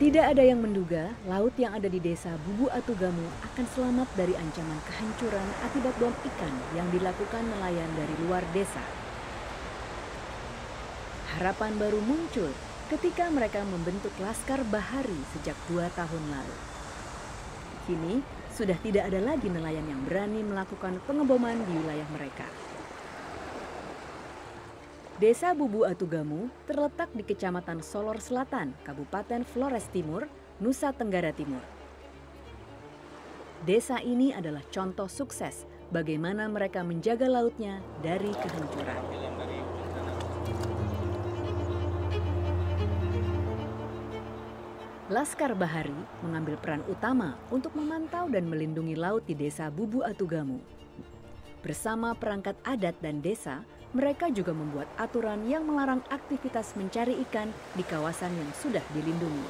Tidak ada yang menduga laut yang ada di desa Bubu Atugamu akan selamat dari ancaman kehancuran akibat bom ikan yang dilakukan nelayan dari luar desa. Harapan baru muncul ketika mereka membentuk Laskar Bahari sejak 2 tahun lalu. Kini sudah tidak ada lagi nelayan yang berani melakukan pengeboman di wilayah mereka. Desa Bubu Atugamu terletak di Kecamatan Solor Selatan, Kabupaten Flores Timur, Nusa Tenggara Timur. Desa ini adalah contoh sukses bagaimana mereka menjaga lautnya dari kehancuran. Laskar Bahari mengambil peran utama untuk memantau dan melindungi laut di desa Bubu Atugamu. Bersama perangkat adat dan desa, mereka juga membuat aturan yang melarang aktivitas mencari ikan di kawasan yang sudah dilindungi.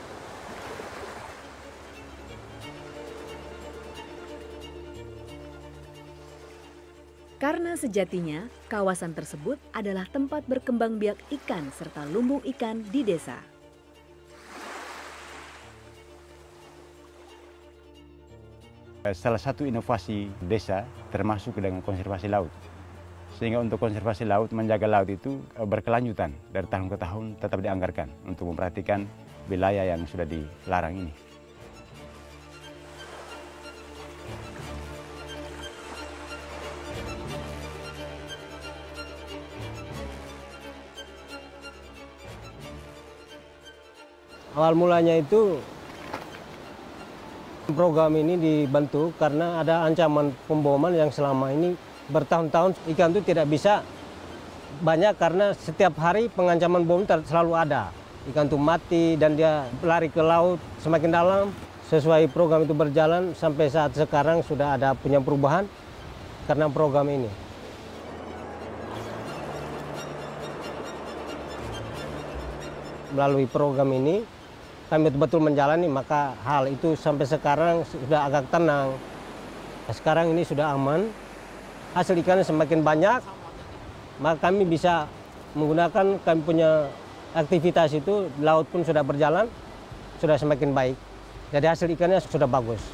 Karena sejatinya, kawasan tersebut adalah tempat berkembang biak ikan serta lumbung ikan di desa. Salah satu inovasi desa termasuk dengan konservasi laut. Sehingga untuk konservasi laut, menjaga laut itu berkelanjutan dari tahun ke tahun tetap dianggarkan untuk memperhatikan wilayah yang sudah dilarang ini. Awal mulanya itu program ini dibentuk karena ada ancaman pemboman yang selama ini bertahun-tahun ikan itu tidak bisa banyak karena setiap hari pengancaman bom selalu ada. Ikan itu mati dan dia lari ke laut semakin dalam. Sesuai program itu berjalan sampai saat sekarang sudah ada punya perubahan karena program ini. Melalui program ini kami betul-betul menjalani, maka hal itu sampai sekarang sudah agak tenang. Sekarang ini sudah aman, hasil ikannya semakin banyak, maka kami bisa menggunakan kami punya aktivitas itu, laut pun sudah berjalan, sudah semakin baik. Jadi hasil ikannya sudah bagus.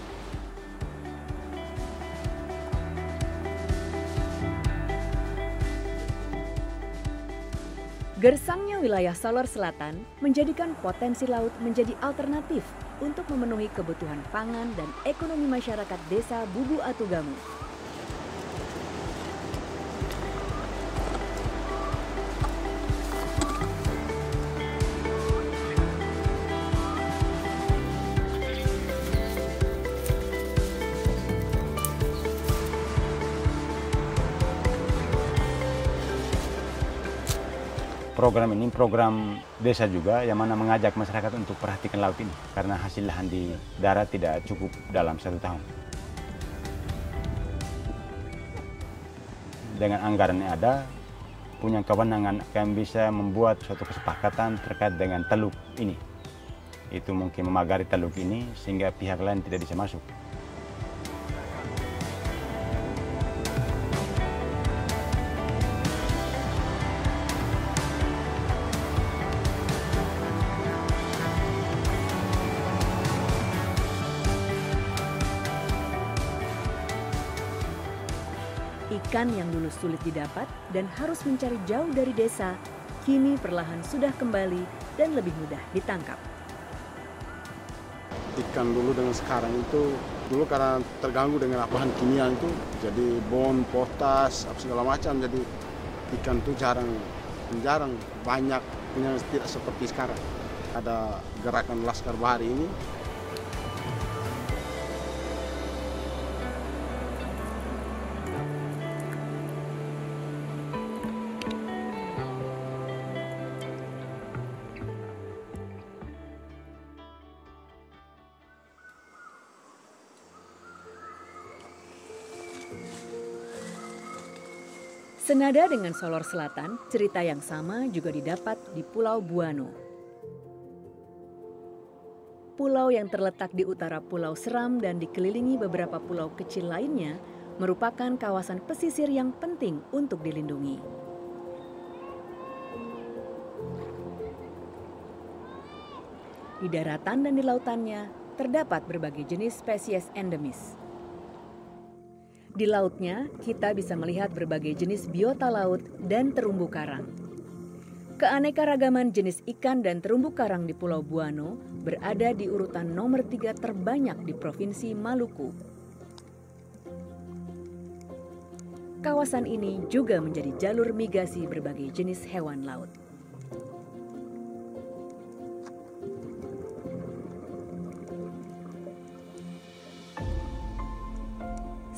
Gersangnya wilayah Solor Selatan menjadikan potensi laut menjadi alternatif untuk memenuhi kebutuhan pangan dan ekonomi masyarakat desa Bubu Atugamu. Program ini program desa juga yang mana mengajak masyarakat untuk perhatikan laut ini karena hasil lahan di darat tidak cukup dalam 1 tahun. Dengan anggaran yang ada, punya kewenangan akan bisa membuat suatu kesepakatan terkait dengan teluk ini. Itu mungkin memagari teluk ini sehingga pihak lain tidak bisa masuk. Ikan yang dulu sulit didapat dan harus mencari jauh dari desa, kini perlahan sudah kembali dan lebih mudah ditangkap. Ikan dulu dengan sekarang itu, dulu karena terganggu dengan bahan kimia itu, jadi bon, potas, segala macam, jadi ikan itu jarang banyak, tidak seperti sekarang. Ada gerakan Laskar Bahari ini. Senada dengan Solor Selatan, cerita yang sama juga didapat di Pulau Buano. Pulau yang terletak di utara Pulau Seram dan dikelilingi beberapa pulau kecil lainnya merupakan kawasan pesisir yang penting untuk dilindungi. Di daratan dan di lautannya terdapat berbagai jenis spesies endemis. Di lautnya, kita bisa melihat berbagai jenis biota laut dan terumbu karang. Keanekaragaman jenis ikan dan terumbu karang di Pulau Buano berada di urutan nomor 3 terbanyak di Provinsi Maluku. Kawasan ini juga menjadi jalur migrasi berbagai jenis hewan laut.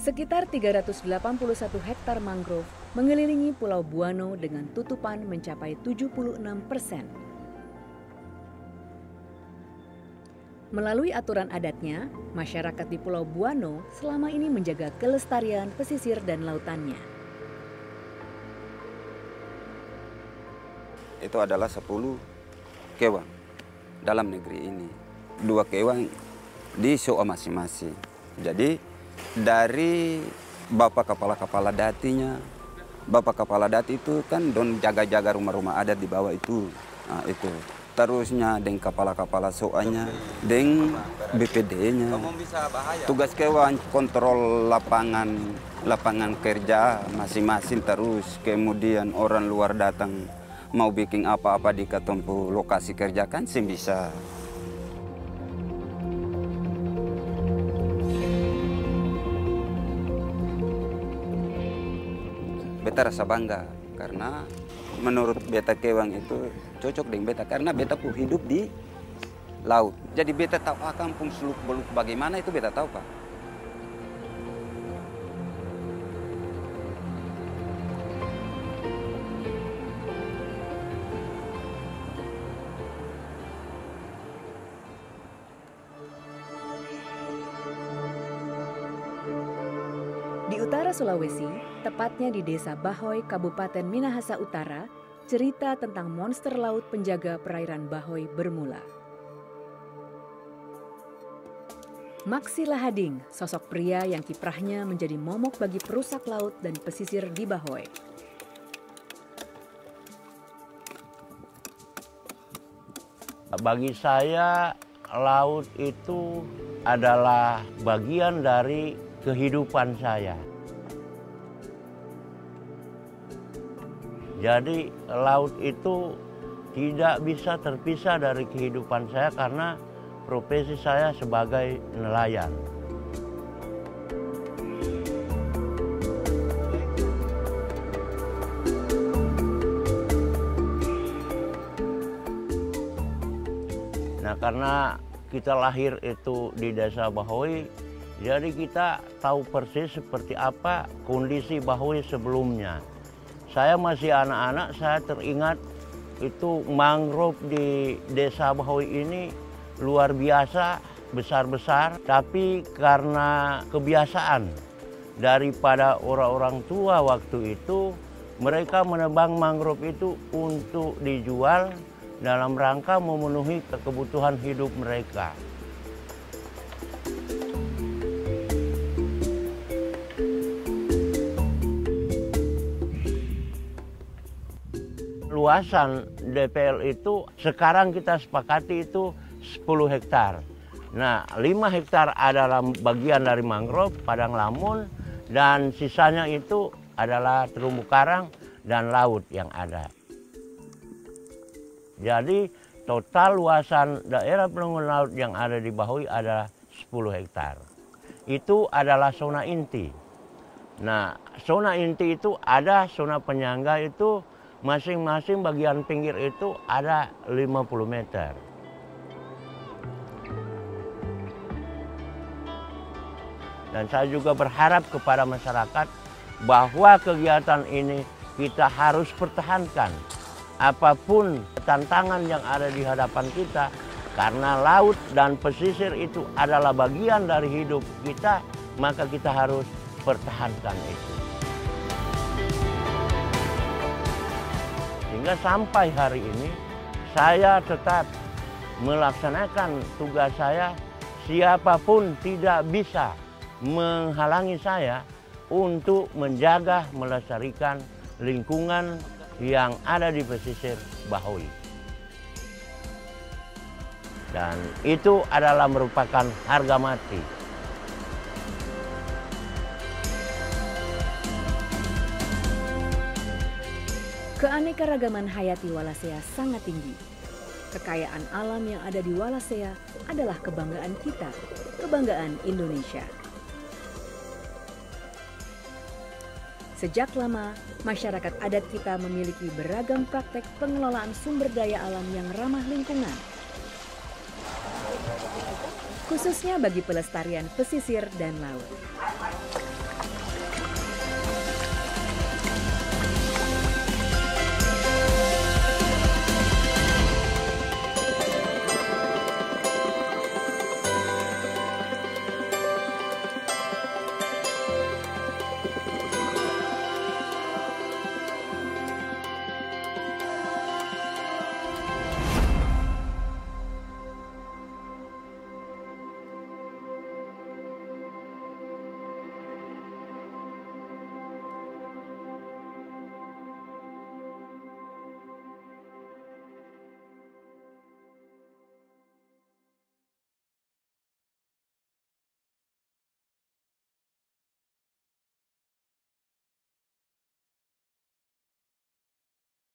Sekitar 381 hektar mangrove mengelilingi Pulau Buano dengan tutupan mencapai 76%. Melalui aturan adatnya, masyarakat di Pulau Buano selama ini menjaga kelestarian pesisir dan lautannya. Itu adalah 10 kewan dalam negeri ini. 2 kewan di soa masing-masing. Jadi dari Bapak Kepala Datinya, Bapak Kepala Dati itu kan don jaga-jaga rumah-rumah adat di bawah itu. Nah, itu. Terusnya dengan kepala-kepala soanya, dengan BPD-nya. Tugas kewan kontrol lapangan kerja masing-masing, terus kemudian orang luar datang mau bikin apa-apa di ketempuh lokasi kerja kan sih bisa. Beta rasa bangga karena menurut beta kewan itu cocok dengan beta karena beta pun hidup di laut. Jadi beta tahu kampung seluk-beluk bagaimana itu beta tahu, Pak. Di utara Sulawesi, tepatnya di Desa Bahoy, Kabupaten Minahasa Utara, cerita tentang monster laut penjaga perairan Bahoy bermula. Maksi Lahading, sosok pria yang kiprahnya menjadi momok bagi perusak laut dan pesisir di Bahoy. Bagi saya, laut itu adalah bagian dari kehidupan saya. Jadi laut itu tidak bisa terpisah dari kehidupan saya karena profesi saya sebagai nelayan. Nah, karena kita lahir itu di Desa Bahoy, jadi kita tahu persis seperti apa kondisi Bahoy sebelumnya. Saya masih anak-anak, saya teringat itu mangrove di Desa Bahoy ini luar biasa, besar-besar. Tapi karena kebiasaan daripada orang-orang tua waktu itu, mereka menebang mangrove itu untuk dijual dalam rangka memenuhi kebutuhan hidup mereka. Luasan DPL itu sekarang kita sepakati itu 10 hektar. Nah, 5 hektar adalah bagian dari mangrove, padang lamun, dan sisanya itu adalah terumbu karang dan laut yang ada. Jadi total luasan daerah penanggungan laut yang ada di Bahoy adalah 10 hektar. Itu adalah zona inti. Nah, zona inti itu ada zona penyangga itu masing-masing bagian pinggir itu ada 50 meter. Dan saya juga berharap kepada masyarakat bahwa kegiatan ini kita harus pertahankan. Apapun tantangan yang ada di hadapan kita, karena laut dan pesisir itu adalah bagian dari hidup kita, maka kita harus pertahankan itu. Sehingga sampai hari ini saya tetap melaksanakan tugas saya, siapapun tidak bisa menghalangi saya untuk menjaga, melestarikan lingkungan yang ada di pesisir Bahoy. Dan itu adalah merupakan harga mati. Keanekaragaman hayati Wallacea sangat tinggi. Kekayaan alam yang ada di Wallacea adalah kebanggaan kita, kebanggaan Indonesia. Sejak lama, masyarakat adat kita memiliki beragam praktek pengelolaan sumber daya alam yang ramah lingkungan. Khususnya bagi pelestarian pesisir dan laut.